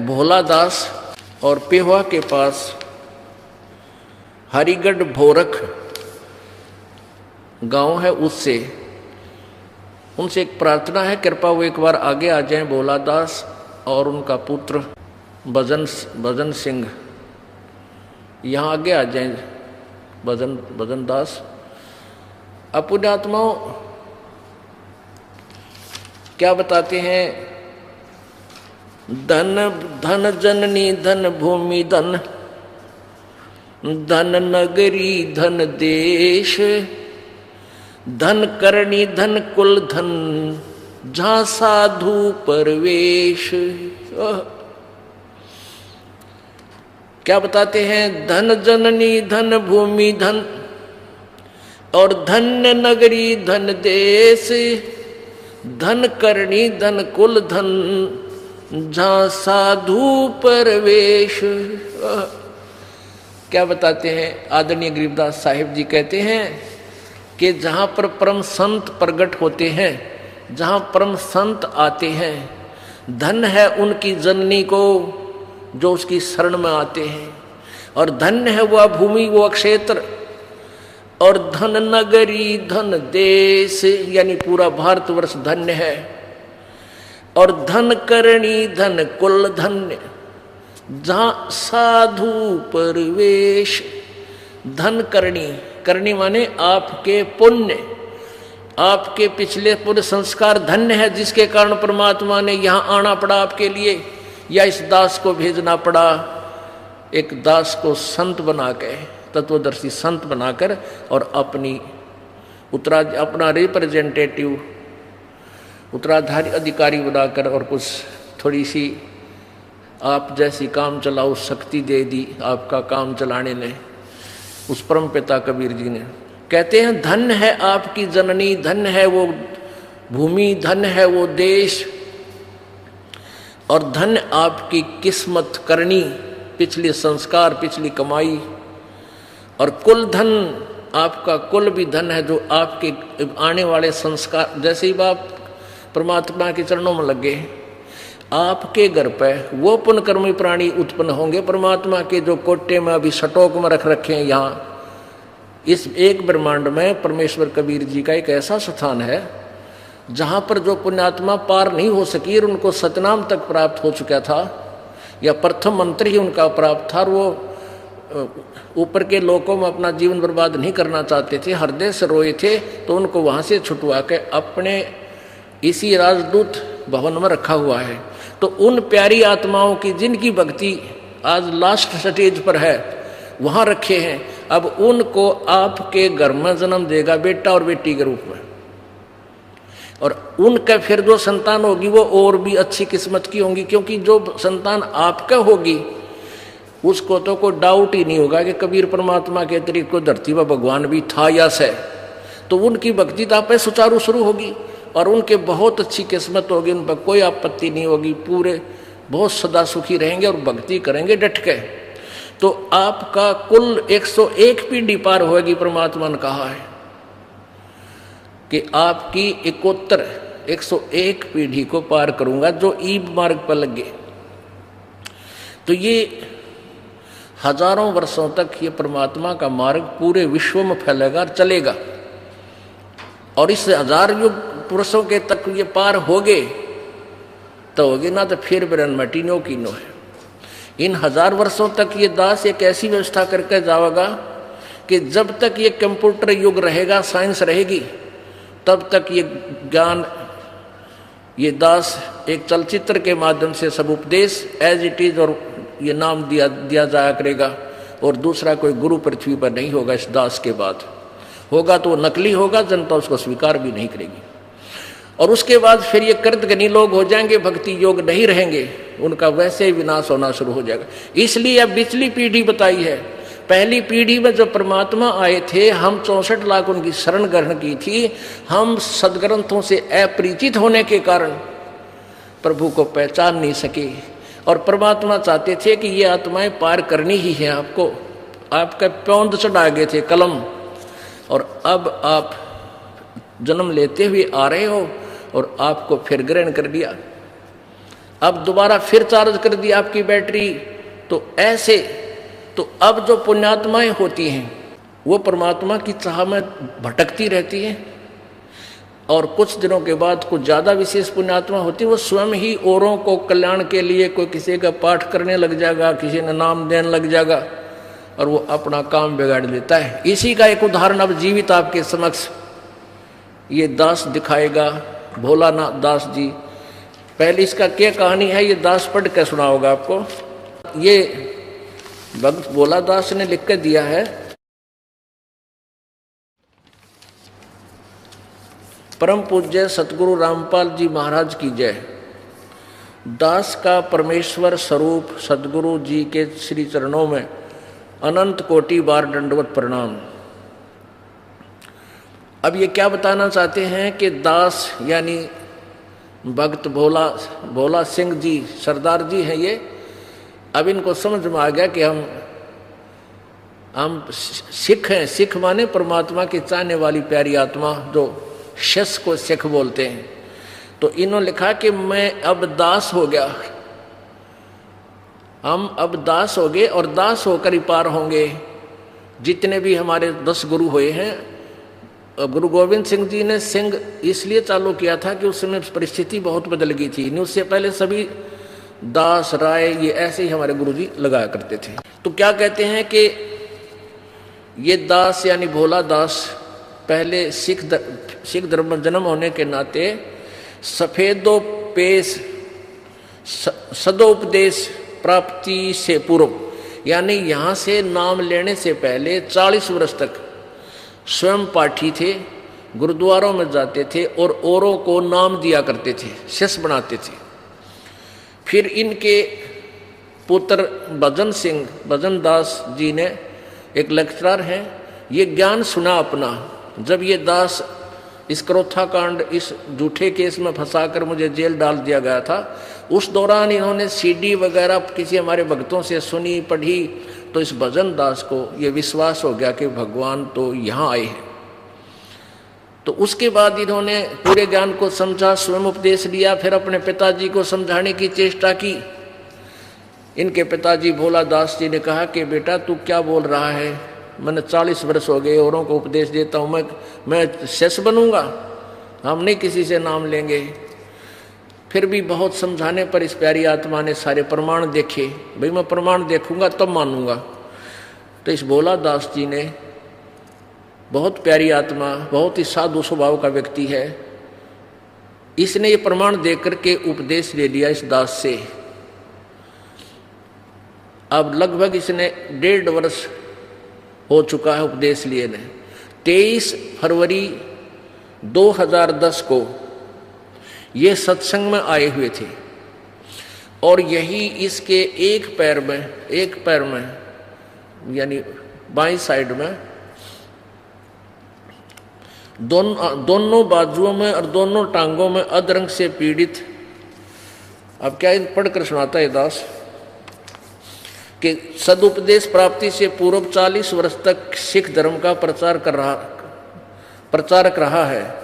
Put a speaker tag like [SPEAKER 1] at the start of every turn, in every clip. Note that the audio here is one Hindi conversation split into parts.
[SPEAKER 1] भोला दास और पेहवा के पास हरिगढ़ भोरख गांव है, उससे उनसे एक प्रार्थना है, कृपा वो एक बार आगे आ जाएं। भोला दास और उनका पुत्र भजन सिंह यहाँ आगे आ जाएं। भजन दास। अब पुण्यात्माओं क्या बताते हैं? धन धन जननी धन भूमि धन धन नगरी धन देश धन करणी धन कुल धन जहाँ साधु परवेश। क्या बताते हैं? धन जननी धन भूमि धन और धन्य नगरी धन देश धन करणी धन कुल धन जहाँ साधु परवेश। क्या बताते हैं? आदरणीय गरीबदास साहिब जी कहते हैं कि जहाँ पर परम संत प्रकट होते हैं, जहाँ परम संत आते हैं, धन है उनकी जननी को जो उसकी शरण में आते हैं, और धन्य है वह भूमि वो क्षेत्र, और धन नगरी धन देश यानी पूरा भारतवर्ष धन्य है, और धन करणी धन कुल धन्य जहाँ साधु परवेश। धन करणी, करणी माने आपके पुण्य, आपके पिछले पूरे संस्कार धन्य है, जिसके कारण परमात्मा ने यहाँ आना पड़ा आपके लिए, या इस दास को भेजना पड़ा, एक दास को संत बना के, तत्वदर्शी संत बनाकर, और अपना रिप्रेजेंटेटिव उत्तराधारी अधिकारी बनाकर, और कुछ थोड़ी सी आप जैसी काम चलाओ शक्ति दे दी आपका काम चलाने ने उस परम पिता कबीर जी ने। कहते हैं धन्य है आपकी जननी, धन्य है वो भूमि, धन्य है वो देश, और धन्य आपकी किस्मत करनी, पिछले संस्कार, पिछली कमाई, और कुल धन आपका कुल भी धन है, जो आपके आने वाले संस्कार। जैसे ही आप परमात्मा के चरणों में लगे, आपके घर पे वो पुण्यकर्मी प्राणी उत्पन्न होंगे परमात्मा के, जो कोटे में अभी सटोक में रख रखे हैं। यहाँ इस एक ब्रह्मांड में परमेश्वर कबीर जी का एक ऐसा स्थान है जहाँ पर जो पुण्यात्मा पार नहीं हो सकी, और उनको सतनाम तक प्राप्त हो चुका था, या प्रथम मंत्र ही उनका प्राप्त था, और वो ऊपर के लोकों में अपना जीवन बर्बाद नहीं करना चाहते थे, हृदय से रोए थे, तो उनको वहाँ से छुटवा के अपने इसी राजदूत भवन में रखा हुआ है। तो उन प्यारी आत्माओं की जिनकी भक्ति आज लास्ट स्टेज पर है, वहाँ रखे हैं। अब उनको आपके घर में जन्म देगा बेटा और बेटी के रूप में, और उनका फिर जो संतान होगी वो और भी अच्छी किस्मत की होंगी, क्योंकि जो संतान आपका होगी उसको तो कोई डाउट ही नहीं होगा कि कबीर परमात्मा के अतिरिक्त को धरती पर भगवान भी था या से। तो उनकी भक्ति तो आप सुचारू शुरू होगी, और उनके बहुत अच्छी किस्मत होगी, उन पर कोई आपत्ति नहीं होगी, पूरे बहुत सदा सुखी रहेंगे और भक्ति करेंगे डट के। तो आपका कुल 101 पीढ़ी पार होगी। परमात्मा ने कहा है कि आपकी 101 पीढ़ी को पार करूंगा जो ईब मार्ग पर लगे। तो ये हजारों वर्षों तक ये परमात्मा का मार्ग पूरे विश्व में फैलेगा, चलेगा, और इस 1000 युग पुरुषों के तक ये पार हो गए तो होगी ना, तो फिर बिरन मटीनो की नो है। इन 1000 वर्षों तक ये दास एक ऐसी व्यवस्था करके जाएगा कि जब तक ये कंप्यूटर युग रहेगा, साइंस रहेगी, तब तक ये ज्ञान, ये दास एक चलचित्र के माध्यम से सब उपदेश एज इट इज, और ये नाम दिया जाया करेगा, और दूसरा कोई गुरु पृथ्वी पर नहीं होगा इस दास के बाद। होगा तो वो नकली होगा, जनता उसको स्वीकार भी नहीं करेगी, और उसके बाद फिर ये कृतघ्नी लोग हो जाएंगे, भक्ति योग नहीं रहेंगे, उनका वैसे ही विनाश होना शुरू हो जाएगा। इसलिए अब पिछली पीढ़ी बताई है। पहली पीढ़ी में जब परमात्मा आए थे, हम 64 लाख उनकी शरण ग्रहण की थी। हम सदग्रंथों से अपरिचित होने के कारण प्रभु को पहचान नहीं सके, और परमात्मा चाहते थे कि ये आत्माएं पार करनी ही है आपको। आपका पौंद चढ़ा गए थे कलम, और अब आप जन्म लेते हुए आ रहे हो, और आपको फिर ग्रहण कर लिया। अब दोबारा फिर चार्ज कर दी आपकी बैटरी। तो ऐसे तो अब जो पुण्यात्माएं होती हैं वो परमात्मा की चाह में भटकती रहती हैं, और कुछ दिनों के बाद कुछ ज़्यादा विशेष पुण्यात्मा होती है, वो स्वयं ही औरों को कल्याण के लिए कोई किसी का पाठ करने लग जाएगा, किसी ने नाम देने लग जाएगा, और वो अपना काम बिगाड़ लेता है। इसी का एक उदाहरण अब जीवित आपके समक्ष ये दास दिखाएगा, भोलानाथ दास जी। पहले इसका क्या कहानी है ये दास पढ़ के सुनाओगा आपको। ये भक्त भोला दास ने लिख के दिया है। परम पूज्य सतगुरु रामपाल जी महाराज की जय। दास का परमेश्वर स्वरूप सतगुरु जी के श्री चरणों में अनंत कोटि बार दंडवत प्रणाम। अब ये क्या बताना चाहते हैं कि दास यानी भक्त भोला सिंह जी सरदार जी हैं ये। अब इनको समझ में आ गया कि हम सिख हैं। सिख माने परमात्मा की चाहने वाली प्यारी आत्मा, जो शस को सिख बोलते हैं। तो इन्होंने लिखा कि मैं अब दास हो गया, हम अब दास हो गए और दास होकर ही पार होंगे। जितने भी हमारे 10 गुरु हुए हैं, गुरु गोविंद सिंह जी ने सिंह इसलिए चालू किया था कि उस समय परिस्थिति बहुत बदल गई थी। उससे पहले सभी दास राय ये ऐसे ही हमारे गुरु जी लगाया करते थे। तो क्या कहते हैं कि ये दास यानी भोला दास पहले सिख धर्म में जन्म होने के नाते सफेदोपेश सदोपदेश प्राप्ति से पूर्व, यानी यहाँ से नाम लेने से पहले 40 वर्ष तक स्वयं पाठी थे, गुरुद्वारों में जाते थे और औरों को नाम दिया करते थे, शिष्य बनाते थे। फिर इनके पुत्र भजन दास जी ने, एक लेक्चरर हैं, ये ज्ञान सुना अपना। जब ये दास इस क्रोथा कांड, इस झूठे केस में फंसाकर मुझे जेल डाल दिया गया था, उस दौरान इन्होंने सीडी वगैरह किसी हमारे भक्तों से सुनी पढ़ी, तो इस भजन दास को ये विश्वास हो गया कि भगवान तो यहाँ आए हैं। तो उसके बाद इन्होंने पूरे ज्ञान को समझा, स्वयं उपदेश लिया, फिर अपने पिताजी को समझाने की चेष्टा की। इनके पिताजी भोला दास जी ने कहा कि बेटा तू क्या बोल रहा है, मैंने 40 वर्ष हो गए औरों को उपदेश देता हूँ, मैं शिष्य बनूंगा, हम नहीं किसी से नाम लेंगे। फिर भी बहुत समझाने पर इस प्यारी आत्मा ने सारे प्रमाण देखे। भाई मैं प्रमाण देखूंगा तब मानूंगा। तो इस भोला दास जी ने, बहुत प्यारी आत्मा, बहुत ही साधु स्वभाव का व्यक्ति है, इसने ये प्रमाण देख करके उपदेश ले लिया इस दास से। अब लगभग इसने 1.5 वर्ष हो चुका है उपदेश लिए ने। 23 फरवरी 2010 को ये सत्संग में आए हुए थे, और यही इसके एक पैर में यानी बाईं साइड में दोनों बाजुओं में और दोनों टांगों में अधरंग से पीड़ित। अब क्या पढ़कर सुनाता है दास कि सदुपदेश प्राप्ति से पूर्व 40 वर्ष तक सिख धर्म का प्रचारक रहा है।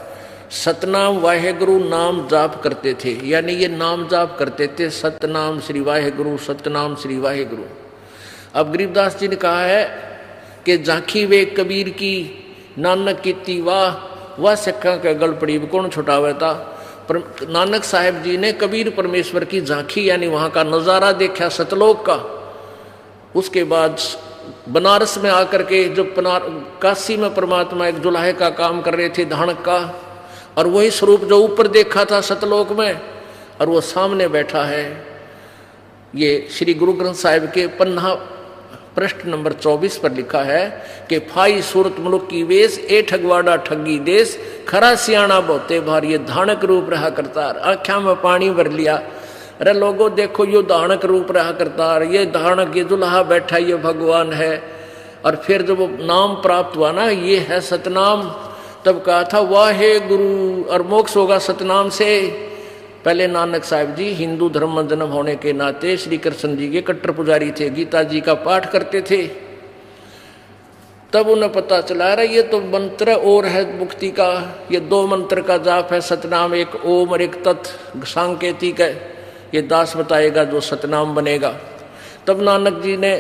[SPEAKER 1] सतनाम वाहेगुरु नाम जाप करते थे, यानी ये नाम जाप करते थे, सतनाम श्री वाहेगुरु, सतनाम श्री वाहेगुरु। अब गरीबदास जी ने कहा है कि झांकी वे कबीर की नानक कीती वाह सिक्खा के गल पड़ी कौन छुटावे था। नानक साहेब जी ने कबीर परमेश्वर की झांकी यानी वहाँ का नज़ारा देखा सतलोक का। उसके बाद बनारस में आकर के जब काशी में परमात्मा एक जुलाहे का काम कर रहे थे, धाणक का, और वही स्वरूप जो ऊपर देखा था सतलोक में, और वो सामने बैठा है। ये श्री गुरु ग्रंथ साहिब के पन्ना पृष्ठ नंबर 24 पर लिखा है कि फाई सूरत मुल्क की वेश ए ठगवाड़ा ठगी देश, खरा सियाणा बहुते भार ये धाणक रूप रहा करतार। आख्या में पानी भर लिया। अरे लोगों देखो यो धाणक रूप रहा करतार, ये धाणक, ये दुल्हा बैठा, ये भगवान है। और फिर जब वो नाम प्राप्त हुआ ना, ये है सतनाम, तब कहा था वाहे गुरु, और मोक्ष होगा सतनाम से। पहले नानक साहिब जी हिंदू धर्म में जन्म होने के नाते श्री कृष्ण जी के कट्टर पुजारी थे, गीता जी का पाठ करते थे। तब उन्हें पता चला रहा ये तो मंत्र और है मुक्ति का, ये 2 मंत्र का जाप है सतनाम, एक ओम और एक तत् सांकेतिक है। ये दास बताएगा जो सतनाम बनेगा। तब नानक जी ने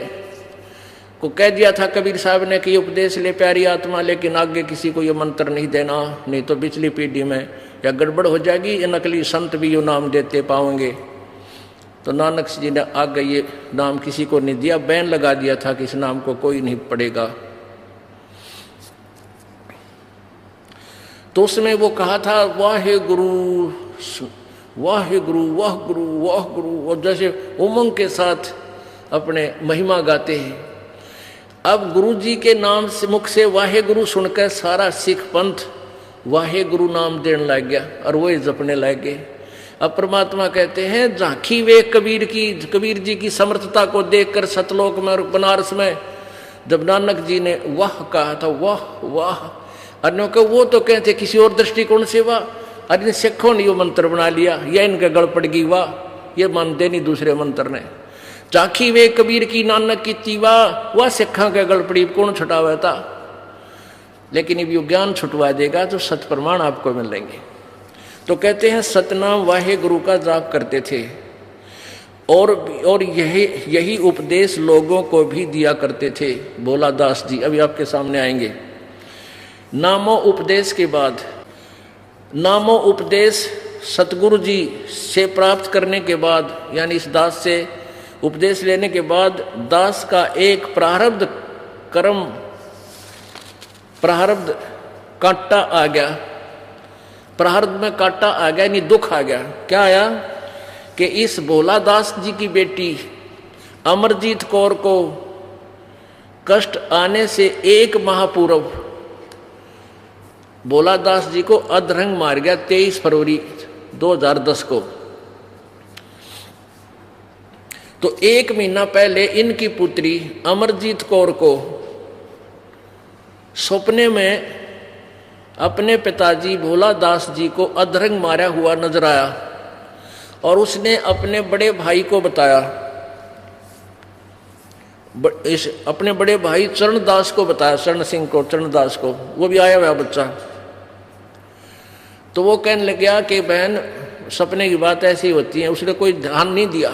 [SPEAKER 1] को कह दिया था कबीर साहब ने कि उपदेश ले प्यारी आत्मा, लेकिन आगे किसी को ये मंत्र नहीं देना, नहीं तो पिछली पीढ़ी में या गड़बड़ हो जाएगी, ये नकली संत भी ये नाम देते पाओगे। तो नानक जी ने आगे ये नाम किसी को नहीं दिया, बैन लगा दिया था कि इस नाम को कोई नहीं पढ़ेगा। तो उसमें वो कहा था वाहे गुरु वाहे गुरु वाह गुरु वाह गुरु, और जैसे उमंग के साथ अपने महिमा गाते हैं। अब गुरु जी के नाम से मुख से वाहे गुरु सुनकर सारा सिख पंथ वाहे गुरु नाम देने लग गया और वो जपने लग गए। अब परमात्मा कहते हैं झांकी वे कबीर जी की समर्थता को देखकर सतलोक में और बनारस में जब नानक जी ने वाह कहा था, वाह वाह, अन्यों को वो तो कहते किसी और दृष्टिकोण से वाह, और इन सिखों ने वो मंत्र बना लिया, या इनके गल पड़ गई वाह, ये मानते नहीं दूसरे मंत्र ने। चाखी वे कबीर की नानक की तीवा, वह सिखा के गल पड़ी कौन छुटावा था। लेकिन अब ज्ञान छुटवा देगा तो सत प्रमाण आपको मिलेंगे। तो कहते हैं सतनाम वाहे गुरु का जाप करते थे और यही उपदेश लोगों को भी दिया करते थे। भोला दास जी अभी आपके सामने आएंगे। नामो उपदेश के बाद, नामो उपदेश सतगुरु जी से प्राप्त करने के बाद, यानी इस दास से उपदेश लेने के बाद दास का एक प्रारब्ध कर्म प्रारब्ध कांटा आ गया, प्रारब्ध में कांटा आ गया, यानी दुख आ गया। क्या आया कि इस भोला दास जी की बेटी अमरजीत कौर को कष्ट आने से एक माह पूर्व भोला दास जी को अधरंग मार गया 23 फरवरी 2010 को। तो एक महीना पहले इनकी पुत्री अमरजीत कौर को सपने में अपने पिताजी भोला दास जी को अधरंग मारा हुआ नजर आया और उसने अपने बड़े भाई को बताया, अपने बड़े भाई चरणदास को बताया, चरण सिंह को, चरणदास को, वो भी आया हुआ बच्चा। तो वो कहने लग गया कि बहन सपने की बात ऐसी होती है, उसने कोई ध्यान नहीं दिया।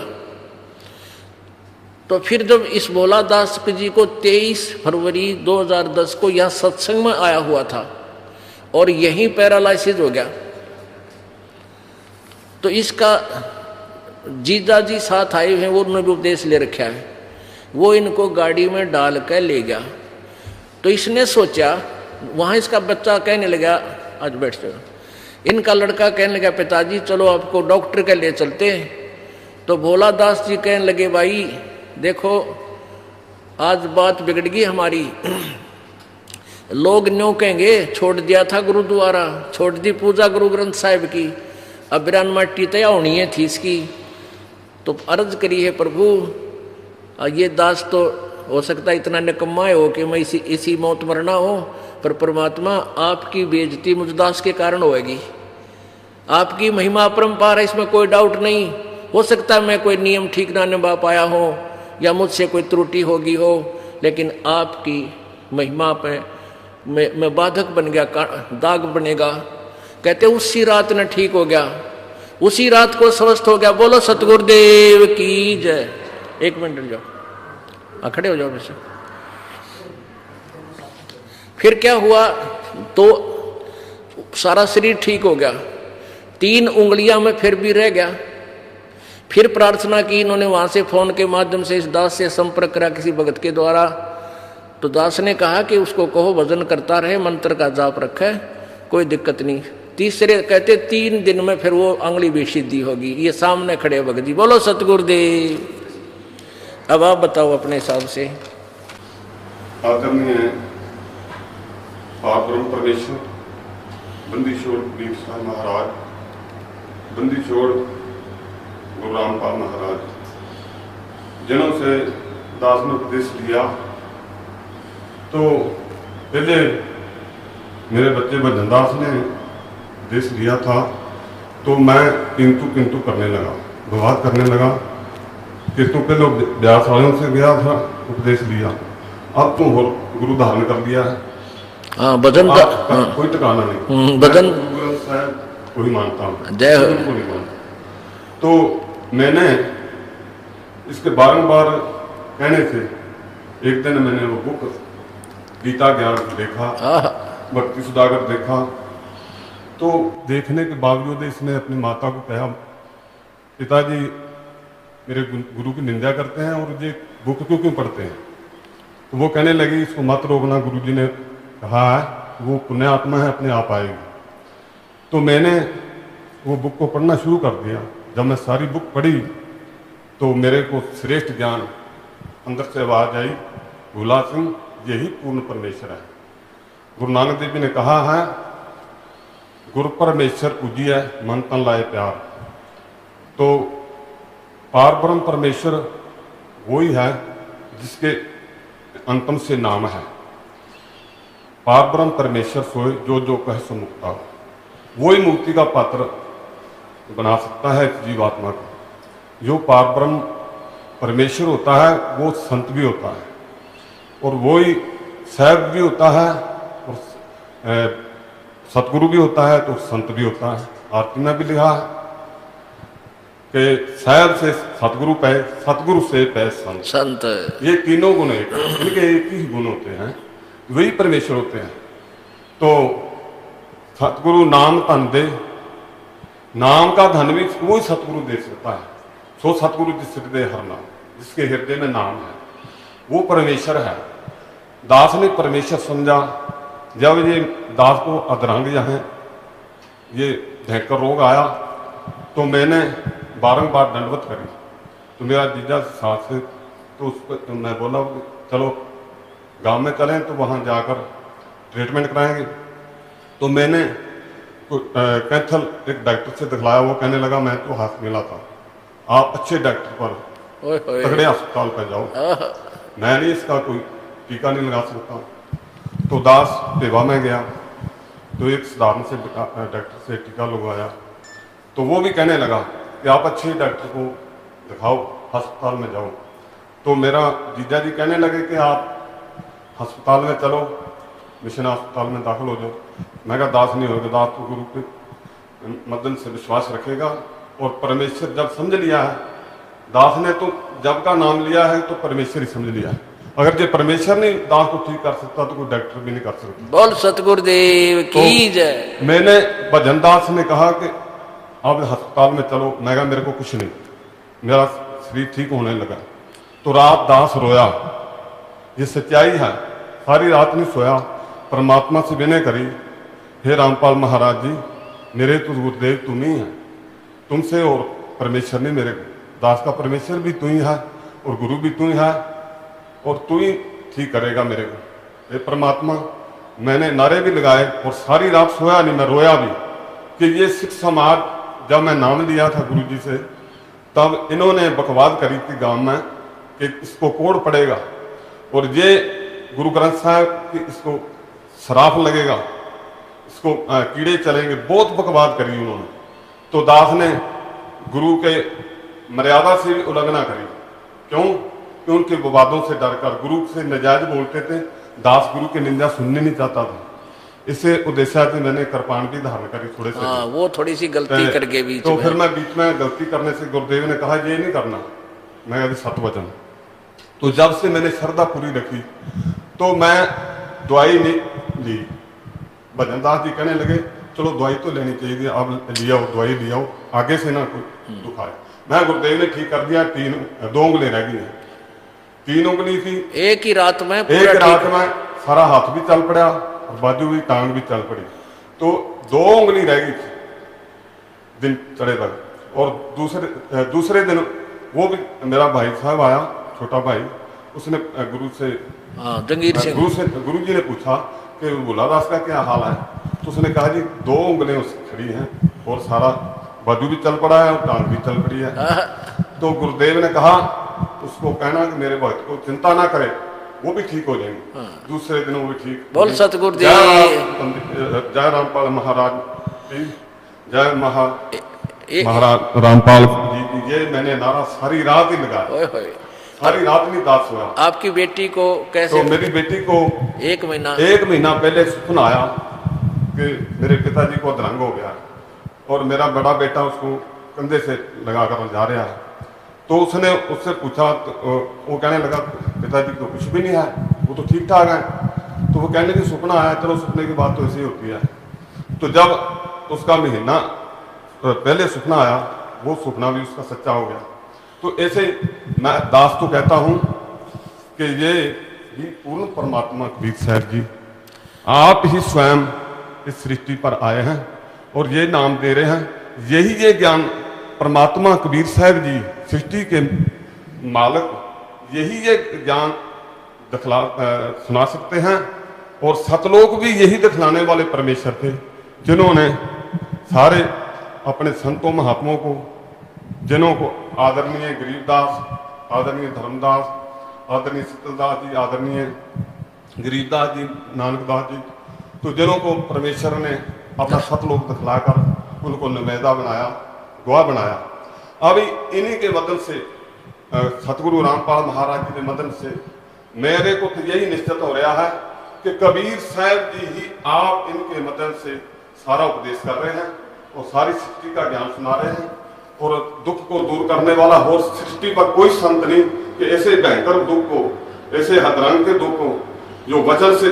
[SPEAKER 1] तो फिर जब इस भोला दास जी को 23 फरवरी 2010 को यह सत्संग में आया हुआ था और यहीं पैरालाइसिस हो गया, तो इसका जीजा जी साथ आए हैं, वो उन्होंने भी उपदेश ले रखा है, वो इनको गाड़ी में डाल कर ले गया। तो इसने सोचा, वहाँ इसका बच्चा कहने लगा, आज बैठ जाओ, इनका लड़का कहने लगा पिताजी चलो आपको डॉक्टर के ले चलते हैं। तो भोला दास जी कहने लगे भाई देखो आज बात बिगड़ गई हमारी, लोग न्यों कहेंगे छोड़ दिया था गुरुद्वारा, छोड़ दी पूजा गुरु ग्रंथ साहिब की, अब 92 तय होनी है थी इसकी। तो अर्ज करी है प्रभु, ये दास तो हो सकता है इतना निकम्मा हो कि मैं इसी मौत मरना हो, पर परमात्मा आपकी बेइज्जती मुझ दास के कारण होएगी। आपकी महिमा अपरंपार है, इसमें कोई डाउट नहीं। हो सकता है मैं कोई नियम ठीक ना निभा पाया हो या मुझसे कोई त्रुटि होगी हो, लेकिन आपकी महिमा पे मैं बाधक बन गया, दाग बनेगा। कहते उसी रात ने ठीक हो गया, उसी रात को स्वस्थ हो गया। बोलो सतगुरुदेव की जय। एक मिनट रुक जाओ, खड़े हो जाओ वैसे। फिर क्या हुआ, तो सारा शरीर ठीक हो गया, 3 उंगलियां में फिर भी रह गया। फिर प्रार्थना की इन्होंने, वहां से फोन के माध्यम से इस दास से संपर्क करा किसी भगत के द्वारा। तो दास ने कहा कि उसको कहो भजन करता रहे, मंत्र का जाप रखे, कोई दिक्कत नहीं। तीसरे कहते 3 दिन में फिर वो उंगली भी सीधी होगी। ये सामने खड़े भगत जी। बोलो सतगुरुदेव। अब आप बताओ अपने हिसाब से।
[SPEAKER 2] आदरणीय परम परमेश्वर बंदी छोड़ कबीर साहब महाराज, बंदी छोड़ गुरु रामपाल महाराज, जिन्हों से दास ने उपदेश लिया, तो पहले मेरे बच्चे भजन दास ने उपदेश लिया था, तो मैं किंतु करने लगा, विवाद करने लगा कि तू पहले व्यास वालों से गया था उपदेश लिया, अब तू गुरु धारण कर लिया है।
[SPEAKER 1] हाँ भजन
[SPEAKER 2] कोई ठिकाना नहीं,
[SPEAKER 1] भजन
[SPEAKER 2] कोई मानता हूँ,
[SPEAKER 1] जय हो।
[SPEAKER 2] तो मैंने इसके बारंबार कहने से एक दिन मैंने वो बुक गीता ज्ञान देखा, भक्ति सुधाकर देखा, तो देखने के बावजूद इसने अपनी माता को कहा, पिताजी मेरे गुरु की निंदा करते हैं और ये बुक क्यों पढ़ते हैं। तो वो कहने लगी इसको मत रोकना, गुरुजी ने कहा है वो पुण्य आत्मा है, अपने आप आएगी। तो मैंने वो बुक को पढ़ना शुरू कर दिया। जब मैं सारी बुक पढ़ी तो मेरे को श्रेष्ठ ज्ञान अंदर से आवाज आई, भोला सिंह यही पूर्ण परमेश्वर है। गुरु नानक देव जी ने कहा है, गुरु परमेश्वर पूजिए मन तन लाए प्यार। तो पार ब्रह्म परमेश्वर वही है जिसके अंतम से नाम है। पार ब्रह्म परमेश्वर सोए जो जो कह सो मुक्ता हो, वही मुक्ति का पात्र बना सकता है जीवात्मा को। जो पार ब्रह्म परमेश्वर होता है वो संत भी होता है, और वही सैव भी होता है, और सतगुरु भी होता है तो संत भी होता है। आरती में भी लिखा है कि सैव से सतगुरु पे, सतगुरु से पे संत। ये तीनों गुण इनके एक ही गुण होते हैं, वही परमेश्वर होते हैं। तो सतगुरु नाम धन दे, नाम का धन भी वही सतगुरु दे सकता है। सो सतगुरु जिस हृदय हर नाम, जिसके हृदय में नाम है वो परमेश्वर है। दास ने परमेश्वर समझा। जब ये दास को अधरंग है, ये भयंकर रोग आया, तो मैंने बारंबार दंडवत करी। तो मेरा जीजा साथ से, तो उस पर तो मैं बोला चलो गांव में चलें तो वहाँ जाकर ट्रीटमेंट कराएंगे। तो मैंने कैंथल एक डॉक्टर से दिखलाया। वो कहने लगा मैं तो हाथ मिला था, आप अच्छे डॉक्टर पर तगड़े अस्पताल पर जाओ, मैं नहीं इसका कोई टीका नहीं लगा सकता। तो दास सेवा में गया तो एक साधारण से डॉक्टर से टीका लगवाया। तो वो भी कहने लगा कि आप अच्छे डॉक्टर को दिखाओ, अस्पताल में जाओ। तो मेरा जीजा जी कहने लगे कि आप अस्पताल में चलो, मिशन अस्पताल में दाखिल हो जाओ। मैं कहा दास नहीं होगा, दास तो गुरु के मदन से विश्वास रखेगा। और परमेश्वर जब समझ लिया है, दास ने तो जब का नाम लिया है तो परमेश्वर ही समझ लिया है। अगर जो परमेश्वर नहीं दास को ठीक कर सकता तो कोई डॉक्टर भी नहीं कर सकता।
[SPEAKER 1] बोल सतगुरुदेव की जय।
[SPEAKER 2] मैंने भजन दास ने कहा कि आप अस्पताल में चलो। मैं कहा मेरे को कुछ नहीं, मेरा शरीर ठीक होने लगा। तो रात दास रोया, ये सच्चाई है। सारी रात नहीं सोया, परमात्मा से विनय करी, हे रामपाल महाराज जी मेरे तो गुरुदेव तुम ही हैं, तुमसे और परमेश्वर नहीं मेरे दास का परमेश्वर भी तू ही है और गुरु भी तू ही है, और तू ही ठीक करेगा मेरे को। हे परमात्मा, मैंने नारे भी लगाए और सारी रात सोया नहीं, मैं रोया भी कि ये सिख समाज, जब मैं नाम लिया था गुरु जी से, तब इन्होंने बकवाद करी थी गांव में कि इसको कोड़ पड़ेगा और ये गुरु ग्रंथ साहब कि इसको शराफ लगेगा, इसको कीड़े चलेंगे, बहुत बकवाद करी उन्होंने। तो दास ने गुरु के मर्यादा से भी उल्लंघना करी। क्यों? कि उनके विवादों से डरकर गुरु से नाजायज बोलते थे। दास गुरु की निंदा सुनने नहीं चाहता था। इसे उद्देश्य से मैंने कृपाण भी धारण करी थोड़े से।
[SPEAKER 1] वो थोड़ी सी गलती करके बीच
[SPEAKER 2] तो फिर मैं बीच में गलती करने से गुरुदेव ने कहा ये नहीं करना। मैं कहती सतवचन। तो जब से मैंने श्रद्धा पूरी रखी तो मैं दवाई नहीं ली। भजन दास जी कहने लगे चलो दवाई तो लेनी चाहिए, अब लिया दवाई लिया, आगे से ना कोई दुख आए। मैं गुरुदेव ने ठीक कर दिया। 2 उंगली रह गई, 3 उंगली थी। एक ही रात में सारा हाथ भी चल पड़ा और बाजू भी, टांग भी चल पड़ी। तो 2 उंगली रह गई थी दिन चढ़े तक। और दूसरे दिन वो भी मेरा भाई साहब आया, छोटा भाई, उसने गुरु से जंगीर सिंह गुरु जी ने पूछा कि भोला दास का क्या हाल है। तो उसने कहा जी 2 उंगलियां उसकी खड़ी हैं और सारा बाजू भी चल पड़ा है और टांग भी चल पड़ी है। तो गुरुदेव ने कहा उसको कहना कि मेरे भक्त को चिंता ना करे, वो भी ठीक हो जाएंगे। दूसरे दिन वो भी ठीक।
[SPEAKER 1] बोल सतगुरुदेव।
[SPEAKER 2] जय रामपाल महाराज, जय महाराज रामपाल जी। ये मैंने नारा सारी रात ही लगाया, सारी रात नहीं दास हुआ।
[SPEAKER 1] आपकी बेटी को कैसे?
[SPEAKER 2] तो मेरी बेटी को
[SPEAKER 1] 1
[SPEAKER 2] महीना पहले सुन आया कि मेरे पिताजी को अधरंग हो गया और मेरा बड़ा बेटा उसको कंधे से लगाकर जा रहा है। तो उसने उससे पूछा, तो वो कहने लगा पिताजी तो कुछ भी नहीं है, वो तो ठीक ठाक है। तो वो कहने की सपना आया, चलो सपने की बात तो ऐसी होती है। तो जब उसका महीना पहले सपना आया, वो सपना भी उसका सच्चा हो गया। तो ऐसे मैं दास तो कहता हूँ कि ये ही पूर्ण परमात्मा कबीर साहब जी आप ही स्वयं इस सृष्टि पर आए हैं और ये नाम दे रहे हैं। यही ये ज्ञान परमात्मा कबीर साहब जी सृष्टि के मालिक, यही ये ज्ञान सुना सकते हैं। और सतलोक भी यही दिखलाने वाले परमेश्वर थे, जिन्होंने सारे अपने संतों महात्माओं को, जिन्हों को आदरणीय गरीबदास, आदरणीय धर्मदास, आदरणीय शीतलदास जी, आदरणीय गरीबदास जी, नानकदास जी, तो जिन्हों को परमेश्वर ने अपना सतलोक दिखलाकर उनको नुमाइंदा बनाया, गवाह बनाया। अभी इन्हीं के मदन से, सतगुरु रामपाल महाराज जी के मदन से मेरे को तो यही निश्चित हो रहा है कि कबीर साहब जी ही आप इनके मदन से सारा उपदेश कर रहे हैं और सारी सृष्टि का ज्ञान सुना रहे हैं। और दुख को दूर करने वाला और सृष्टि पर कोई संत नहीं कि ऐसे भयंकर दुख को, ऐसे हदरंग के दुख को जो वचन से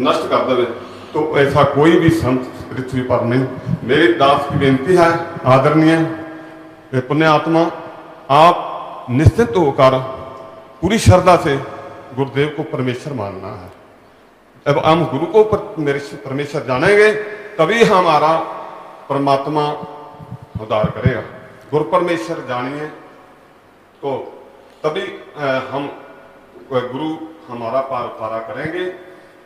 [SPEAKER 2] नष्ट कर देवे, तो ऐसा कोई भी संत पृथ्वी पर नहीं। मेरी दास की बेनती है, आदरणीय पुण्य आत्मा, आप निश्चित होकर पूरी श्रद्धा से गुरुदेव को परमेश्वर मानना है। अब हम गुरु को परमेश्वर जानेंगे, तभी हमारा परमात्मा उद्धार करेगा। गुरु परमेश्वर जानिए तो तभी हम गुरु हमारा पार पारा करेंगे।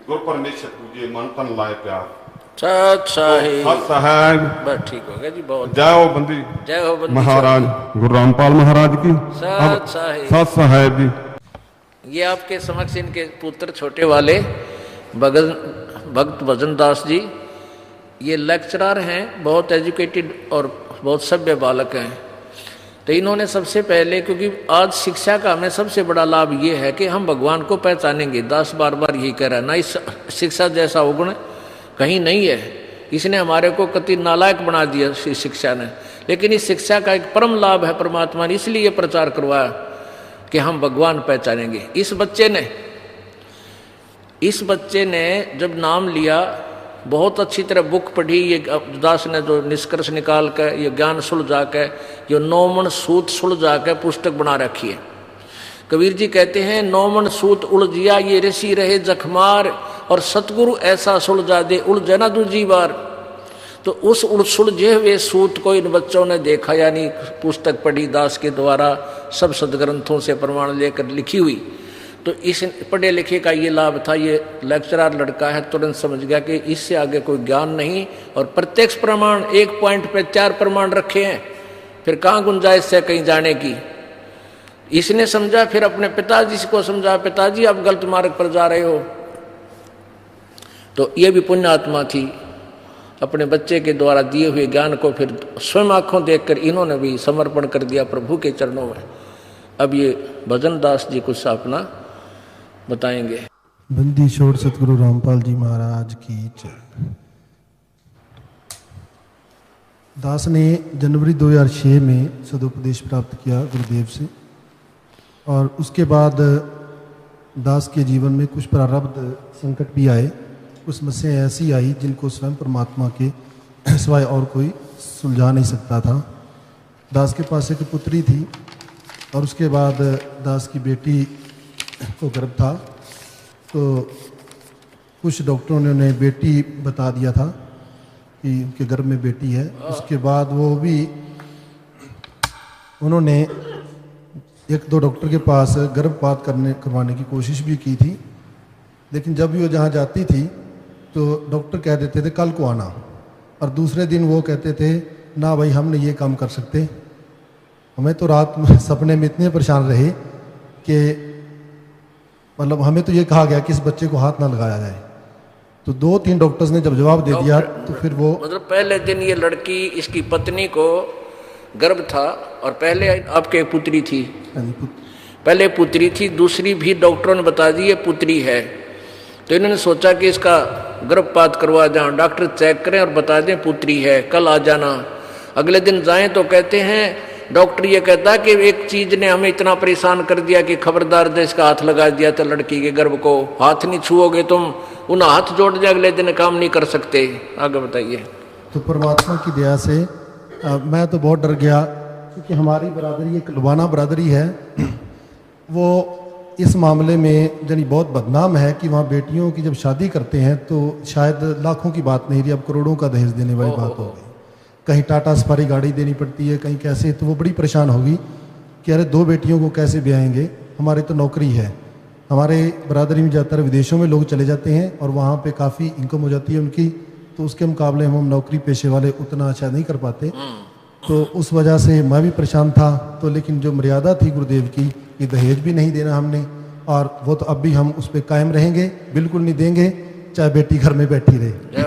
[SPEAKER 2] गुरु परमेश्वर पूजिए, मन तन लाए प्यार।
[SPEAKER 1] सत साहिब,
[SPEAKER 2] सत साहिब,
[SPEAKER 1] बस ठीक हो गया जी, बहुत
[SPEAKER 2] जय हो बंदी,
[SPEAKER 1] जय हो बंदी
[SPEAKER 2] महाराज गुरु रामपाल महाराज की।
[SPEAKER 1] सत साहिब,
[SPEAKER 2] सत साहिब जी।
[SPEAKER 1] ये आपके समक्ष इनके पुत्र छोटे वाले भक्त भजन दास जी, ये लेक्चरर हैं, बहुत एजुकेटेड और बहुत सभ्य बालक हैं। तो इन्होंने सबसे पहले, क्योंकि आज शिक्षा का हमें सबसे बड़ा लाभ ये है कि हम भगवान को पहचानेंगे। दास बार बार यही कह रहा है ना, इस शिक्षा जैसा अवगुण कहीं नहीं है। इसने हमारे को कति नालायक बना दिया इस शिक्षा ने, लेकिन इस शिक्षा का एक परम लाभ है परमात्मा ने इसलिए प्रचार करवाया कि हम भगवान पहचानेंगे। इस बच्चे ने जब नाम लिया, बहुत अच्छी तरह बुक पढ़ी, ये दास ने जो निष्कर्ष निकाल कर, ये ज्ञान सुलझा के, ये 9 मन सूत सुलझा के पुस्तक बना रखी है। कबीर जी कहते हैं, 9 मन सूत उलझिया ये ऋषि रहे जखमार, और सतगुरु ऐसा सुलझा दे उलझे ना दूजी बार। तो उस सुलझे हुए सूत को इन बच्चों ने देखा, यानी पुस्तक पढ़ी दास के द्वारा, सब सदग्रंथों से प्रमाण लेकर लिखी हुई। तो इस पढ़े लिखे का ये लाभ था। ये लेक्चरर लड़का है, तुरंत समझ गया कि इससे आगे कोई ज्ञान नहीं, और प्रत्यक्ष प्रमाण, एक पॉइंट पे 4 प्रमाण रखे हैं, फिर कहाँ गुंजाइश है कहीं जाने की। इसने समझा, फिर अपने पिताजी को समझा, पिताजी आप गलत मार्ग पर जा रहे हो। तो ये भी पुण्य आत्मा थी, अपने बच्चे के द्वारा दिए हुए ज्ञान को फिर स्वयं आंखों देखकर इन्होंने भी समर्पण कर दिया प्रभु के चरणों में। अब ये भजन दास जी कुछ अपना बताएंगे।
[SPEAKER 3] बंदी छोड़ सतगुरु रामपाल जी महाराज की जय। दास ने जनवरी 2006 में सदुपदेश प्राप्त किया गुरुदेव से, और उसके बाद दास के जीवन में कुछ प्रारब्ध संकट भी आए, कुछ समस्याएं ऐसी आई जिनको स्वयं परमात्मा के सिवाय और कोई सुलझा नहीं सकता था। दास के पास एक पुत्री थी, और उसके बाद दास की बेटी को गर्भ था। तो कुछ डॉक्टरों ने उन्हें बेटी बता दिया था कि उनके गर्भ में बेटी है। उसके बाद वो भी, उन्होंने 1-2 डॉक्टर के पास गर्भपात करवाने की कोशिश भी की थी, लेकिन जब भी वो जहाँ जाती थी तो डॉक्टर कह देते थे कल को आना, और दूसरे दिन वो कहते थे ना भाई हम नहीं ये काम कर सकते। हमें तो रात में सपने में इतने परेशान रहे कि मतलब हमें तो ये कहा गया कि इस बच्चे को हाथ ना लगाया जाए। तो 2-3 डॉक्टर्स ने जब जवाब दे दिया तो फिर वो,
[SPEAKER 1] मतलब पहले दिन ये लड़की, इसकी पत्नी को गर्भ था, और पहले आपके पुत्री थी, पहले पुत्री थी, दूसरी भी डॉक्टरों ने बता दी ये पुत्री है। तो इन्होंने सोचा कि इसका गर्भपात करवा जाओ, डॉक्टर चेक करें और बता दें पुत्री है, कल आ जाना। अगले दिन जाएं तो कहते हैं डॉक्टर ये कहता कि एक चीज ने हमें इतना परेशान कर दिया कि खबरदार देश का हाथ लगा दिया था लड़की के गर्भ को, हाथ नहीं छुओगे तुम, उन हाथ जोड़ दिया, अगले दिन काम नहीं कर सकते। आगे बताइए।
[SPEAKER 3] तो परमात्मा की दया से मैं तो बहुत डर गया, क्योंकि हमारी बरादरी एक लुबाना बरादरी है, वो इस मामले में यानी बहुत बदनाम है कि वहाँ बेटियों की जब शादी करते हैं तो शायद लाखों की बात नहीं रही, अब करोड़ों का दहेज देने वाली बात हो गई। कहीं टाटा सफारी गाड़ी देनी पड़ती है, कहीं कैसे, तो वो बड़ी परेशान होगी कि अरे 2 बेटियों को कैसे ब्याएंगे, हमारी तो नौकरी है। हमारे बरादरी में ज़्यादातर विदेशों में लोग चले जाते हैं और वहाँ पे काफ़ी इनकम हो जाती है उनकी, तो उसके मुकाबले हम नौकरी पेशे वाले उतना अच्छा नहीं कर पाते, तो उस वजह से मैं भी परेशान था। तो लेकिन जो मर्यादा थी गुरुदेव की कि दहेज भी नहीं देना हमने, और वो तो अब भी हम उस पर कायम रहेंगे, बिल्कुल नहीं देंगे, चाहे बेटी घर में बैठी रहे।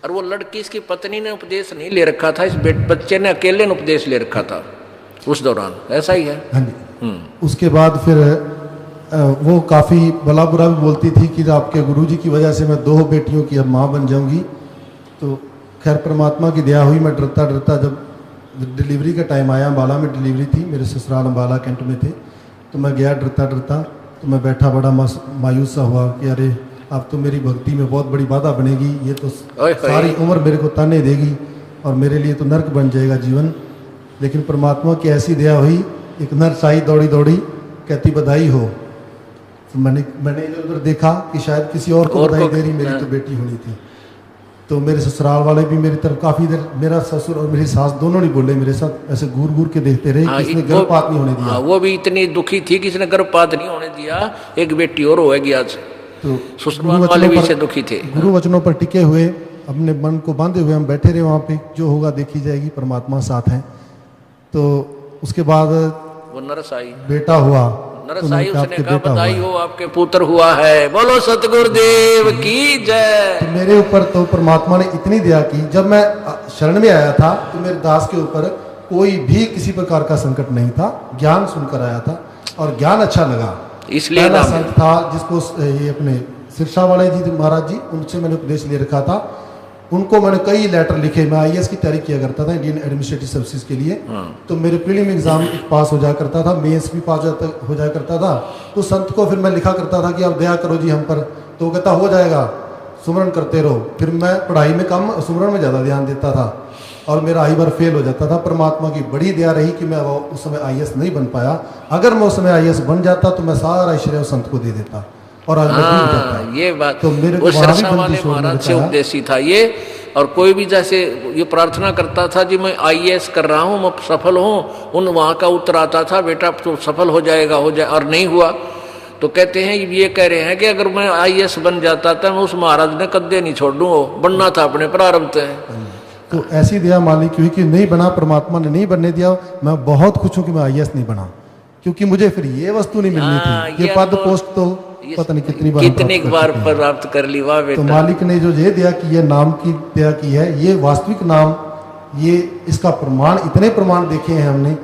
[SPEAKER 1] और वो लड़की, इसकी पत्नी ने उपदेश नहीं ले रखा था, इस बच्चे ने अकेले ने उपदेश ले रखा था उस दौरान, ऐसा ही है।
[SPEAKER 3] हाँ जी। उसके बाद फिर वो काफ़ी भला बुरा भी बोलती थी कि आपके गुरुजी की वजह से मैं 2 बेटियों की अब माँ बन जाऊंगी। तो खैर परमात्मा की दया हुई, मैं डरता डरता जब डिलीवरी का टाइम आया, अम्बाला में डिलीवरी थी, मेरे ससुराल अम्बाला कैंट में थे, तो मैं गया डरता डरता, तो मैं बैठा बड़ा मायूस सा हुआ कि अरे अब तो मेरी भक्ति में बहुत बड़ी बाधा बनेगी, ये तो सारी उम्र मेरे को ताने देगी और मेरे लिए तो नर्क बन जाएगा जीवन। लेकिन परमात्मा की ऐसी दया हुई, एक नर्स आई दौड़ी दौड़ी, कहती बधाई हो। तो मैंने इधर उधर देखा कि शायद किसी और को बधाई दे रही, मेरी तो बेटी होनी थी। तो मेरे ससुराल वाले भी मेरी तरफ काफ़ी देर, मेरा ससुर और मेरी सास दोनों नहीं बोले मेरे साथ, ऐसे घूर घूर के देखते रहे, किसने गर्भपात नहीं होने दिया।
[SPEAKER 1] वो भी इतनी दुखी थी, किसने गर्भपात नहीं होने दिया, एक बेटी और होगी आज।
[SPEAKER 3] तो
[SPEAKER 1] ससुराल वाले भी से दुखी थे।
[SPEAKER 3] गुरु वचनों पर टिके हुए, अपने मन को बांधे हुए हम बैठे रहे वहाँ पे, जो होगा देखी जाएगी, परमात्मा साथ है। तो उसके बाद
[SPEAKER 1] वो नरस आई,
[SPEAKER 3] बेटा हुआ,
[SPEAKER 1] नरस आई, उसने कहा बधाई हो आपके पुत्र हुआ है, बोलो सतगुरुदेव की जय।
[SPEAKER 3] तो मेरे ऊपर तो परमात्मा ने इतनी दया की, जब मैं शरण में आया था तो मेरे दास के ऊपर कोई भी किसी प्रकार का संकट नहीं था, ज्ञान सुनकर आया था और ज्ञान अच्छा लगा, इसलिए पहला संत था जिसको ये अपने सिरसा वाले जी महाराज जी, उनसे मैंने उपदेश ले रखा था। उनको मैंने कई लेटर लिखे, मैं आईएएस की तैयारी किया करता था, इंडियन एडमिनिस्ट्रेटिव सर्विसेज के लिए, तो मेरे प्रीलिम एग्जाम पास हो जाया करता था, मेंस भी पास हो जाया करता था। तो संत को फिर मैं लिखा करता था कि आप दया करो जी हम पर, तो वो कहता हो जाएगा, सुमरन करते रहो। फिर मैं पढ़ाई में कम, सुमरन में ज़्यादा ध्यान देता था और मेरा आई बार फेल हो जाता था। परमात्मा की बड़ी दया रही कि मैं उस समय आईएएस नहीं बन पाया, अगर मैं उस समय आईएएस बन जाता तो मैं सारा श्रेय उस संत को दे देता और आज
[SPEAKER 1] ये बात
[SPEAKER 3] तो मेरे
[SPEAKER 1] वो सरसा वाले महाराज से उपदेशी था ये। और कोई भी जैसे ये प्रार्थना करता था जी मैं आईएएस कर रहा हूँ, मैं सफल हूँ, उन वहाँ का उत्तर आता था बेटा तो सफल हो जाएगा, हो जाए, और नहीं हुआ तो कहते हैं ये कह रहे हैं कि अगर मैं आईएएस बन जाता था मैं उस महाराज ने कद्दे नहीं छोड़ दूँ, बनना था अपने प्रारंभ से।
[SPEAKER 3] तो ऐसी दया मालिक हुई कि नहीं बना, परमात्मा ने नहीं बनने दिया। मैं बहुत खुश हूँ कि मैं आईएएस नहीं बना, क्योंकि मुझे फिर ये वस्तु नहीं मिलनी थी, ये पद पोस्ट तो पता नहीं कितनी
[SPEAKER 1] बार प्राप्त कर ली। वाह बेटा,
[SPEAKER 3] तो मालिक ने जो ये दया की है, नाम की दया की है, ये वास्तविक नाम, ये इसका प्रमाण, इतने प्रमाण देखे हैं हमने,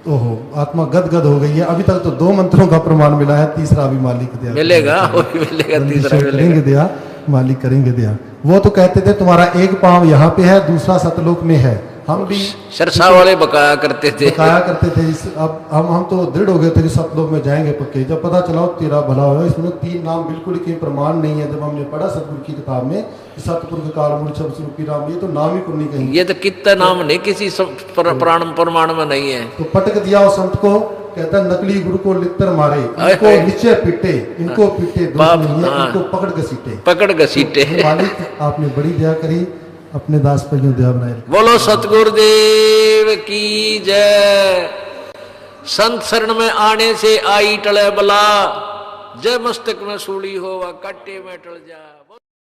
[SPEAKER 3] तो हो आत्मा गदगद हो गई है। अभी तक तो 2 मंत्रों का प्रमाण मिला है, तीसरा अभी मालिक दया
[SPEAKER 1] मिलेगा, तीसरा
[SPEAKER 3] करेंगे दया, मालिक करेंगे दया। वो तो कहते थे तुम्हारा एक पांव यहाँ पे है, दूसरा सतलोक में है। हम भी
[SPEAKER 1] सरसा वाले बकाया करते थे
[SPEAKER 3] अब हम तो दृढ़ हो गए थे कि सतलोक में जाएंगे पक्के। जब पता चला तेरा भला हो, इसमें 3 नाम बिल्कुल कहीं प्रमाण नहीं है। जब हमने पढ़ा सतगुरु की किताब में सतपुरुष काल मूल शब्द स्वरूपी राम, ये तो नाम ही नहीं कहीं,
[SPEAKER 1] ये तो कितना नाम नहीं, किसी प्रमाण में नहीं है।
[SPEAKER 3] तो पटक दिया उस संत को, कहता नकली गुरु को लित्तर मारे, इनको नीचे पीटे, इनको पीटे, इनको पकड़ घसीटे। मालिक आपने बड़ी दया करी, अपने दास पर यूं दया बनाए।
[SPEAKER 1] बोलो सतगुरुदेव की जय। संत शरण में आने से आई टले बला, जय मस्तक में सूली हो व काटे में टल जा।